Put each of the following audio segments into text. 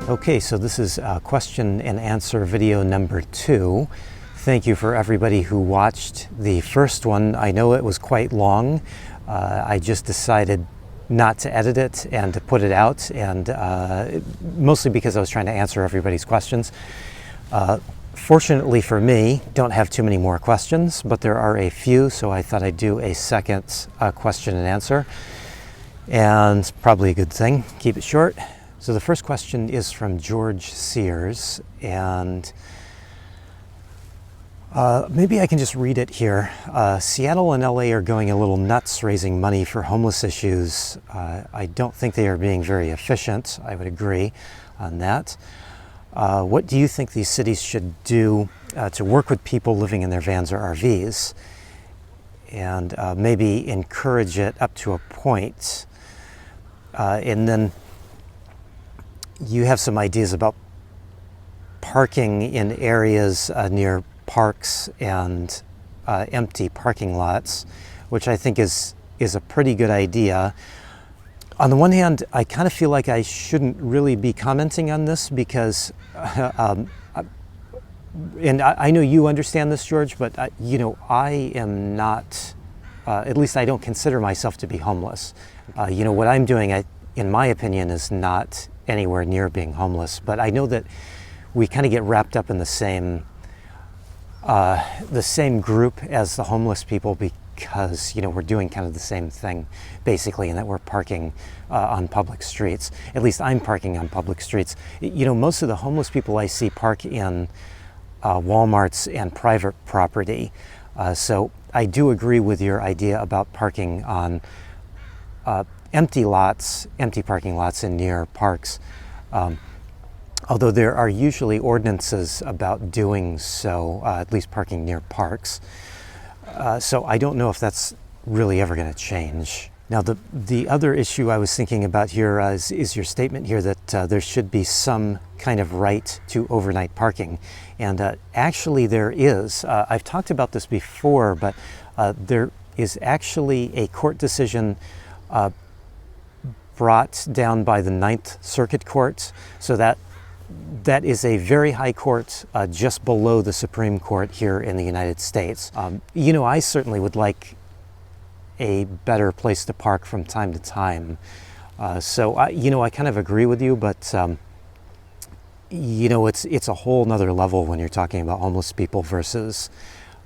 Okay, so this is question and answer video number 2. Thank you for everybody who watched the first one. I know it was quite long. I just decided not to edit it and to put it out, and mostly because I was trying to answer everybody's questions. Fortunately for me, don't have too many more questions, but there are a few, so I thought I'd do a second question and answer. And probably a good thing, keep it short. So the first question is from George Sears, and maybe I can just read it here. Seattle and LA are going a little nuts raising money for homeless issues. I don't think they are being very efficient. I would agree on that. What do you think these cities should do to work with people living in their vans or RVs, and maybe encourage it up to a point? And then you have some ideas about parking in areas near parks and empty parking lots, which I think is a pretty good idea. On the one hand, I kind of feel like I shouldn't really be commenting on this because, and I know you understand this, George, but I am not, at least I don't consider myself to be homeless. What I'm doing, in my opinion, is not anywhere near being homeless, but I know that we kind of get wrapped up in the same group as the homeless people because we're doing kind of the same thing basically, in that we're parking on public streets. At least I'm parking on public streets. Most of the homeless people I see park in Walmarts and private property, so I do agree with your idea about parking on empty parking lots in near parks, although there are usually ordinances about doing so, at least parking near parks. So I don't know if that's really ever going to change. Now, the other issue I was thinking about here is your statement here that there should be some kind of right to overnight parking. And actually there is. I've talked about this before, but there is actually a court decision brought down by the Ninth Circuit Court. So that is a very high court just below the Supreme Court here in the United States. I certainly would like a better place to park from time to time. So I kind of agree with you, but it's a whole nother level when you're talking about homeless people versus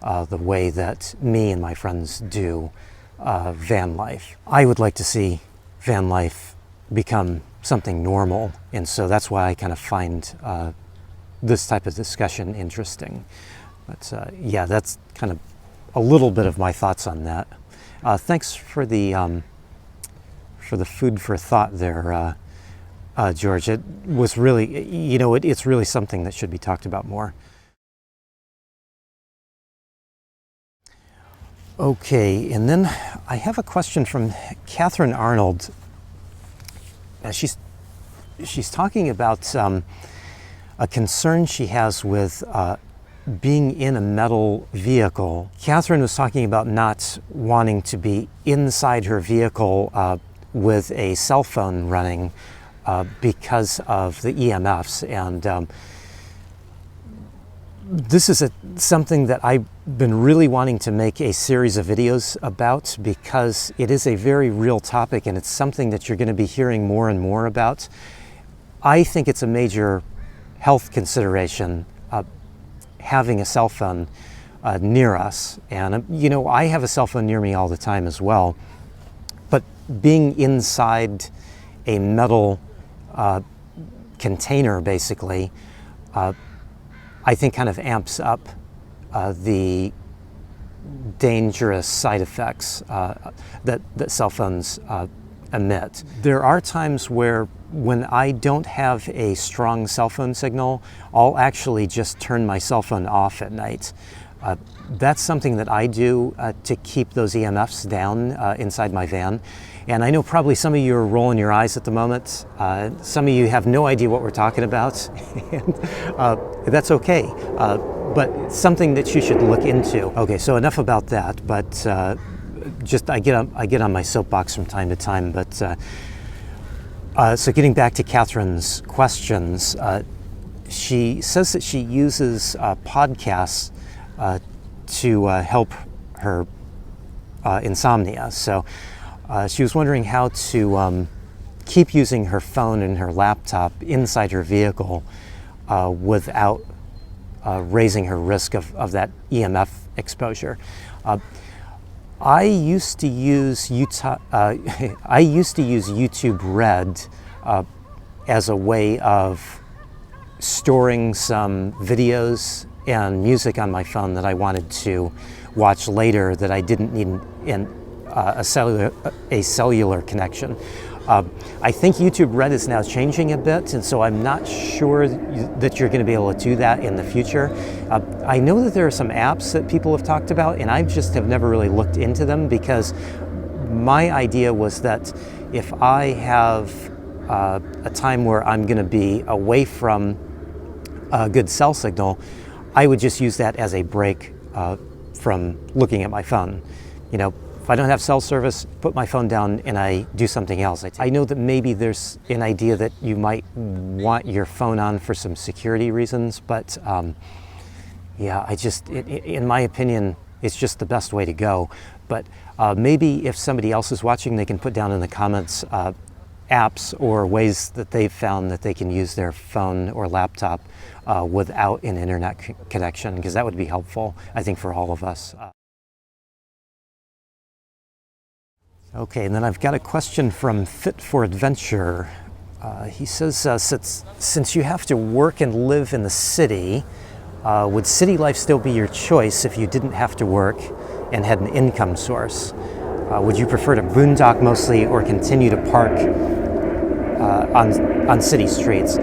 the way that me and my friends do van life. I would like to see van life become something normal, and so that's why I kind of find this type of discussion interesting. But yeah, that's kind of a little bit of my thoughts on that. Thanks for the food for thought there, George. It was really, it's really something that should be talked about more. Okay, and then I have a question from Catherine Arnold. She's talking about a concern she has with being in a metal vehicle. Catherine was talking about not wanting to be inside her vehicle with a cell phone running because of the EMFs, and this is something that I've been really wanting to make a series of videos about because it is a very real topic, and it's something that you're going to be hearing more and more about. I think it's a major health consideration having a cell phone near us, and I have a cell phone near me all the time as well, but being inside a metal container basically, I think kind of amps up the dangerous side effects that cell phones emit. There are times when I don't have a strong cell phone signal, I'll actually just turn my cell phone off at night. That's something that I do to keep those EMFs down inside my van. And I know probably some of you are rolling your eyes at the moment. Some of you have no idea what we're talking about. And that's okay, but it's something that you should look into. Okay, so enough about that, but just I get on my soapbox from time to time, but So getting back to Catherine's questions, she says that she uses podcasts to help her insomnia. So she was wondering how to keep using her phone and her laptop inside her vehicle without raising her risk of that EMF exposure. I used to use YouTube Red as a way of storing some videos and music on my phone that I wanted to watch later that I didn't need a cellular connection. I think YouTube Red is now changing a bit, and so I'm not sure that you're going to be able to do that in the future. I know that there are some apps that people have talked about, and I just have never really looked into them, because my idea was that if I have a time where I'm going to be away from a good cell signal, I would just use that as a break from looking at my phone. You know, if I don't have cell service, put my phone down and I do something else. I know that maybe there's an idea that you might want your phone on for some security reasons, but yeah, in my opinion, it's just the best way to go. But maybe if somebody else is watching, they can put down in the comments apps or ways that they've found that they can use their phone or laptop without an internet connection, because that would be helpful, I think, for all of us. Okay, and then I've got a question from Fit for Adventure. He says, since you have to work and live in the city, would city life still be your choice if you didn't have to work and had an income source? Would you prefer to boondock mostly or continue to park on city streets?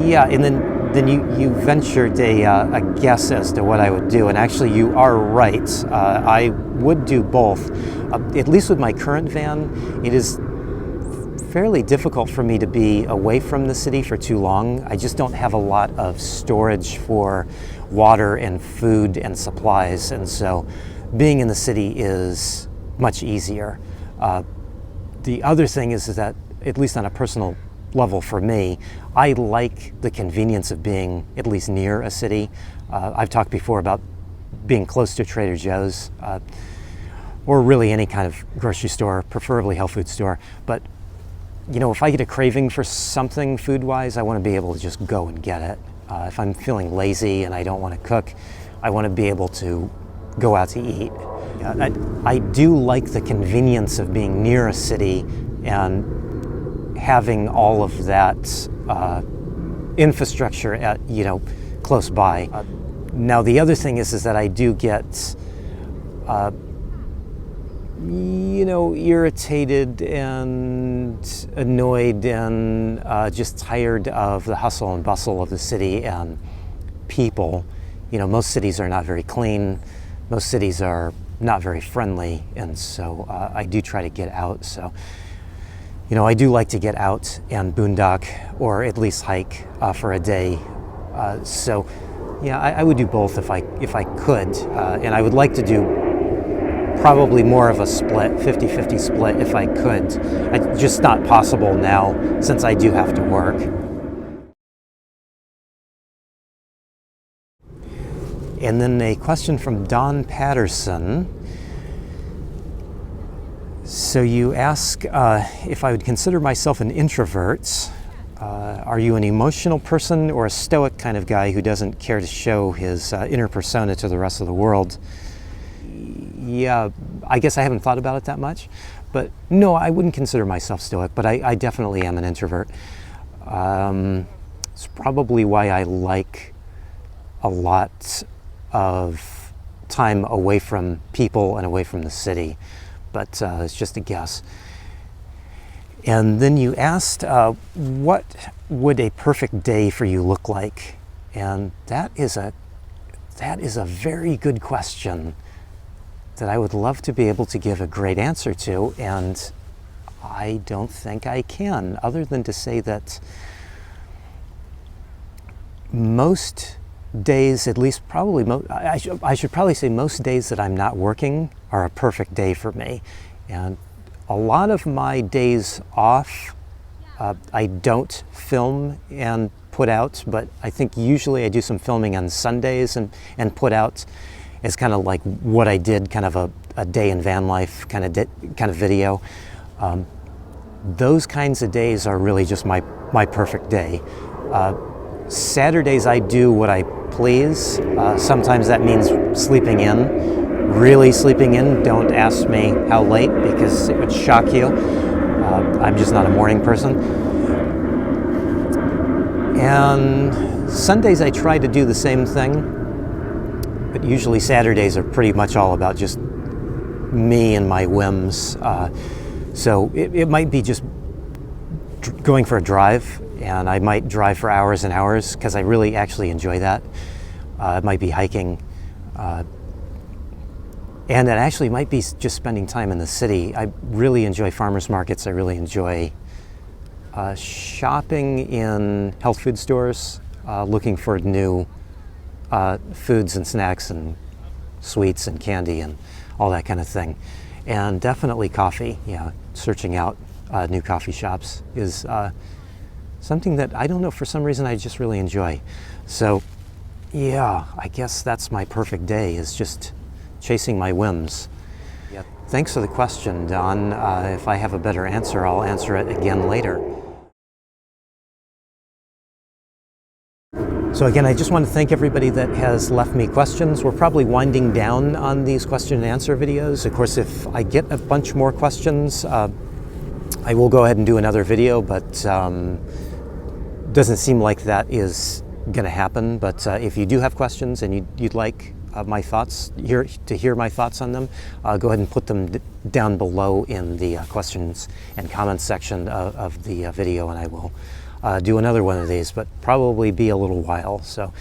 Yeah, and then you ventured a guess as to what I would do, and actually you are right. I would do both. At least with my current van, it is fairly difficult for me to be away from the city for too long. I just don't have a lot of storage for water and food and supplies, and so being in the city is much easier. The other thing is that, at least on a personal level for me, I like the convenience of being at least near a city. I've talked before about being close to Trader Joe's or really any kind of grocery store, preferably health food store. But you know, if I get a craving for something food-wise, I want to be able to just go and get it. If I'm feeling lazy and I don't want to cook, I want to be able to go out to eat. I do like the convenience of being near a city and having all of that infrastructure close by. Now the other thing is that I do get irritated and annoyed and just tired of the hustle and bustle of the city and people. You know, most cities are not very clean. Most cities are not very friendly, and so I do try to get out. So, you know, I do like to get out and boondock, or at least hike for a day. So, yeah, I would do both if I could, and I would like to do probably more of a split, 50-50 split if I could. It's just not possible now since I do have to work. And then a question from Don Patterson. So you ask if I would consider myself an introvert. Are you an emotional person or a stoic kind of guy who doesn't care to show his inner persona to the rest of the world? Yeah, I guess I haven't thought about it that much. But no, I wouldn't consider myself stoic, but I definitely am an introvert. It's probably why I like a lot of time away from people and away from the city, but it's just a guess. And then you asked, what would a perfect day for you look like? And that is a very good question that I would love to be able to give a great answer to, and I don't think I can, other than to say that most days, at least probably, I should probably say most days that I'm not working are a perfect day for me. And A lot of my days off, I don't film and put out, but I think usually I do some filming on Sundays and put out as kind of like what I did, kind of a day in van life kind of video. Those kinds of days are really just my perfect day. Saturdays I do what I please. Sometimes that means sleeping in, really sleeping in. Don't ask me how late because it would shock you. I'm just not a morning person. And Sundays I try to do the same thing, but usually Saturdays are pretty much all about just me and my whims. So it might be just going for a drive, and I might drive for hours and hours because I really actually enjoy that. It might be hiking, and it actually might be just spending time in the city. I really enjoy farmers markets. I really enjoy shopping in health food stores, looking for new foods and snacks and sweets and candy and all that kind of thing. And definitely coffee, yeah, searching out new coffee shops is something that I don't know, for some reason I just really enjoy. So yeah, I guess that's my perfect day, is just chasing my whims. Yeah. Thanks for the question, Don. If I have a better answer, I'll answer it again later. So again, I just want to thank everybody that has left me questions. We're probably winding down on these question and answer videos. Of course, if I get a bunch more questions, I will go ahead and do another video, but doesn't seem like that is going to happen. But if you do have questions and you'd like my thoughts, to hear my thoughts on them, go ahead and put them down below in the questions and comments section of the video, and I will do another one of these, but probably be a little while. So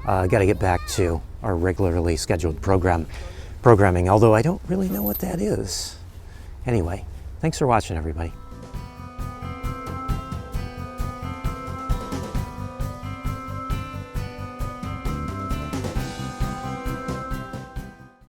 got to get back to our regularly scheduled programming, although I don't really know what that is. Anyway, thanks for watching, everybody.